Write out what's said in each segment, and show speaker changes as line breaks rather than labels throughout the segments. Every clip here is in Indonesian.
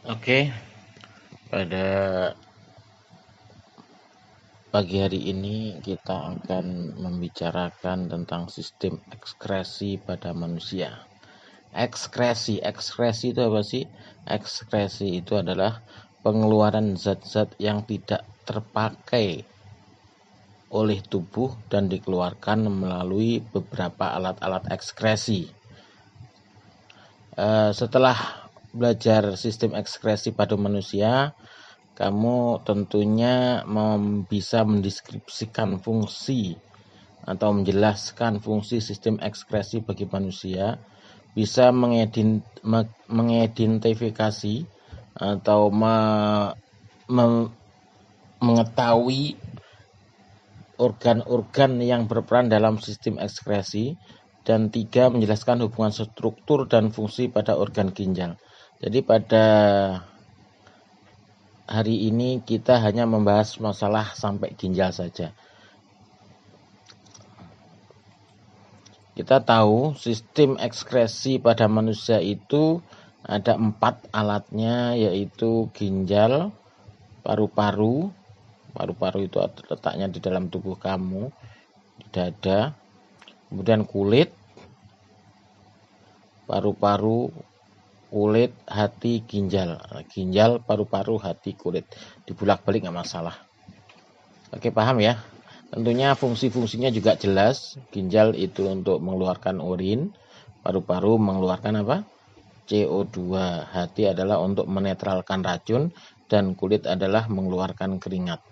Oke, pada pagi hari ini kita akan membicarakan tentang sistem ekskresi pada manusia. Ekskresi itu apa sih? Ekskresi itu adalah pengeluaran zat-zat yang tidak terpakai oleh tubuh dan dikeluarkan melalui beberapa alat-alat ekskresi. Setelah belajar sistem ekskresi pada manusia, kamu tentunya bisa mendeskripsikan fungsi atau menjelaskan fungsi sistem ekskresi bagi manusia, bisa mengidentifikasi atau mengetahui organ-organ yang berperan dalam sistem ekskresi, dan 3, menjelaskan hubungan struktur dan fungsi pada organ ginjal. Jadi pada hari ini kita hanya membahas masalah sampai ginjal saja. Kita tahu sistem ekskresi pada manusia itu ada 4 alatnya, yaitu ginjal, paru-paru itu letaknya di dalam tubuh kamu, di dada, kemudian kulit, paru-paru, kulit, hati, ginjal, paru-paru, hati, kulit, dibulak-balik nggak masalah. Oke, paham ya? Tentunya fungsi-fungsinya juga jelas. Ginjal itu untuk mengeluarkan urin, paru-paru mengeluarkan apa? CO2, hati adalah untuk menetralkan racun, dan kulit adalah mengeluarkan keringat.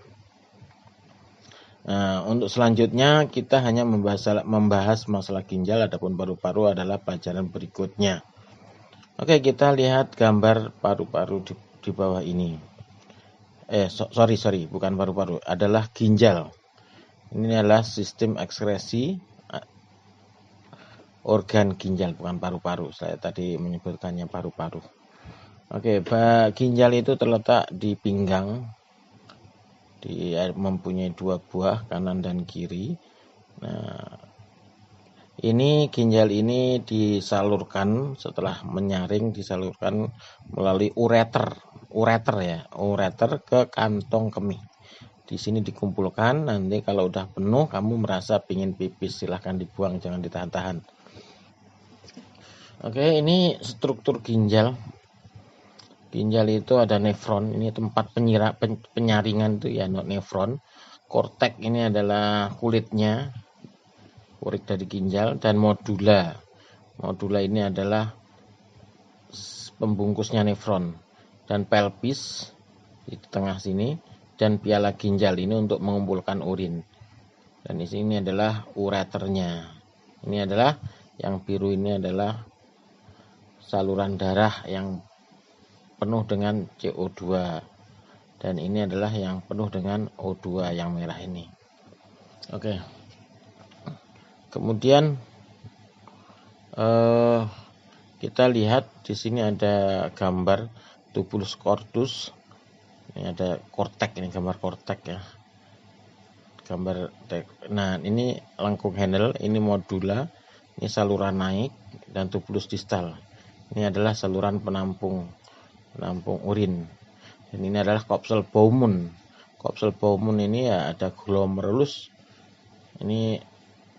Nah, untuk selanjutnya kita hanya membahas masalah ginjal, adapun paru-paru adalah pelajaran berikutnya. Oke, kita lihat gambar paru-paru di bawah ini. Sorry, bukan paru-paru, adalah ginjal. Ini adalah sistem ekskresi organ ginjal, bukan paru-paru. Saya tadi menyebutkannya paru-paru. Oke, ginjal itu terletak di pinggang. Dia mempunyai 2 buah, kanan dan kiri. Nah, ini ginjal ini disalurkan setelah menyaring, disalurkan melalui ureter ke kantong kemih. Di sini dikumpulkan. Nanti kalau udah penuh, kamu merasa pingin pipis, silahkan dibuang, jangan ditahan-tahan. Oke, ini struktur ginjal. Ginjal itu ada nefron, ini tempat penyaringan itu ya, nefron. Kortek ini adalah kulitnya, kulit dari ginjal, dan modula. Modula ini adalah pembungkusnya nefron, dan pelvis di tengah sini, dan piala ginjal ini untuk mengumpulkan urin. Dan di sini adalah ureternya. Ini adalah yang biru, ini adalah saluran darah yang penuh dengan CO2, dan ini adalah yang penuh dengan O2 yang merah ini. Oke. Kemudian kita lihat di sini ada gambar tubulus cordus. Ini ada kortek, ini gambar kortek ya. Nah, ini lengkung handle, ini modula, ini saluran naik, dan tubulus distal. Ini adalah saluran penampung urin. Dan ini adalah kapsul Bowman. Kapsul Bowman ini ya ada glomerulus. Ini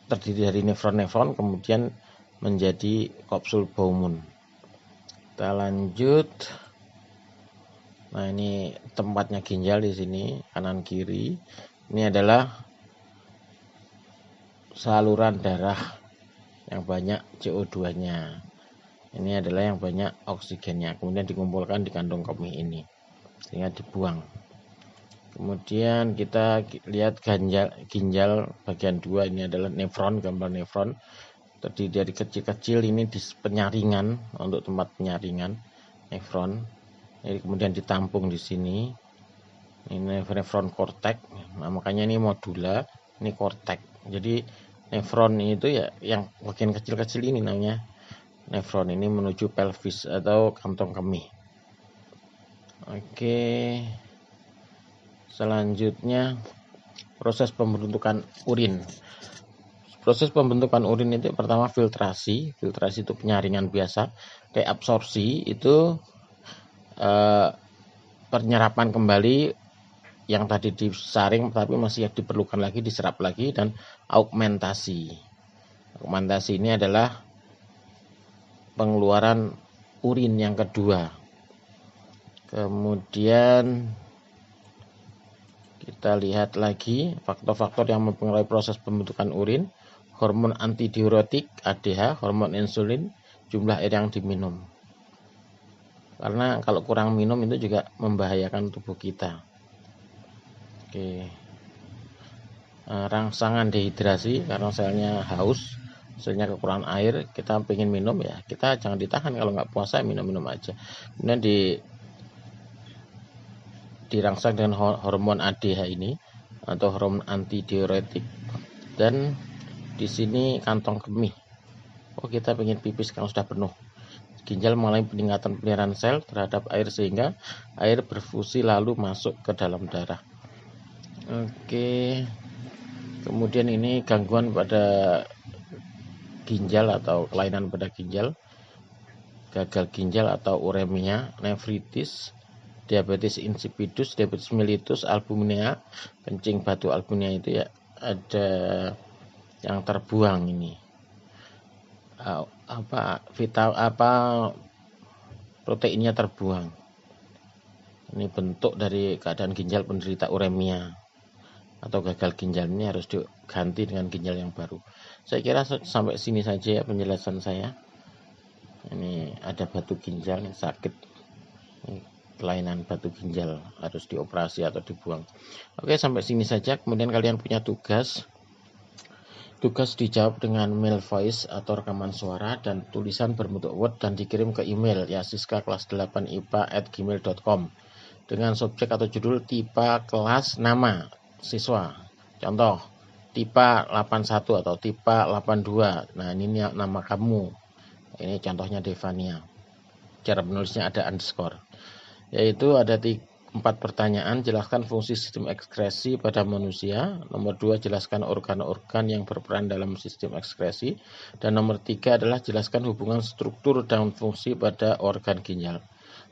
terdiri dari nefron-nefron kemudian menjadi kapsul Bowman. Kita lanjut. Nah, ini tempatnya ginjal di sini, kanan kiri. Ini adalah saluran darah yang banyak CO2-nya. Ini adalah yang banyak oksigennya. Kemudian dikumpulkan di kantong kemih ini, sehingga dibuang. Kemudian kita lihat ginjal bagian 2, ini adalah nefron, gambar nefron. Terdiri dari kecil-kecil, ini di penyaringan, untuk tempat penyaringan nefron. Ini kemudian ditampung di sini. Ini nefron kortek. Nah, makanya ini modula, ini kortek. Jadi nefron itu ya yang bagian kecil-kecil ini namanya nefron, ini menuju pelvis atau kantong kemih. Oke. Selanjutnya proses pembentukan urin. Proses pembentukan urin itu pertama filtrasi itu penyaringan biasa. Reabsorpsi itu penyerapan kembali yang tadi disaring tapi masih diperlukan lagi diserap lagi, dan augmentasi. Augmentasi ini adalah pengeluaran urin yang kedua. Kemudian kita lihat lagi faktor-faktor yang mempengaruhi proses pembentukan urin: hormon antidiuretik ADH, hormon insulin, jumlah air yang diminum. Karena kalau kurang minum itu juga membahayakan tubuh kita. Oke. Rangsangan dehidrasi, karena selnya haus, selnya kekurangan air, kita pengen minum ya, kita jangan ditahan, kalau nggak puasa minum-minum aja. Kemudian dirangsang dengan hormon ADH ini atau hormon antidiuretik, dan di sini kantong kemih. Oh, kita pengen pipis kalau sudah penuh. Ginjal mengalami peningkatan peliharaan sel terhadap air sehingga air berfusi lalu masuk ke dalam darah. Oke. Kemudian ini gangguan pada ginjal atau kelainan pada ginjal, gagal ginjal atau uremia, nefritis, diabetes insipidus, diabetes mellitus, albuminemia, kencing batu albuminemia itu ya, ada yang terbuang ini. Proteinnya terbuang. Ini bentuk dari keadaan ginjal penderita uremia atau gagal ginjal, ini harus diganti dengan ginjal yang baru. Saya kira sampai sini saja ya penjelasan saya. Ini ada batu ginjal yang sakit, ini kelainan batu ginjal, harus dioperasi atau dibuang. Oke, sampai sini saja. Kemudian kalian punya tugas dijawab dengan mail voice atau rekaman suara dan tulisan berbentuk Word dan dikirim ke email ya siska kelas8ipa@gmail.com dengan subjek atau judul tipe kelas nama siswa. Contoh, tipe 81 atau tipe 82. Nah, ini nama kamu. Ini contohnya Devania. Cara menulisnya ada underscore. Yaitu ada 4 pertanyaan. Jelaskan fungsi sistem ekskresi pada manusia. Nomor 2, jelaskan organ-organ yang berperan dalam sistem ekskresi. Dan nomor 3 adalah jelaskan hubungan struktur dan fungsi pada organ ginjal.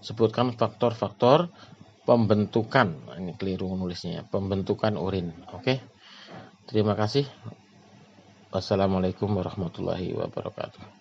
Sebutkan faktor-faktor pembentukan, ini keliru nulisnya, pembentukan urin. Oke. Terima kasih. Wassalamualaikum warahmatullahi wabarakatuh.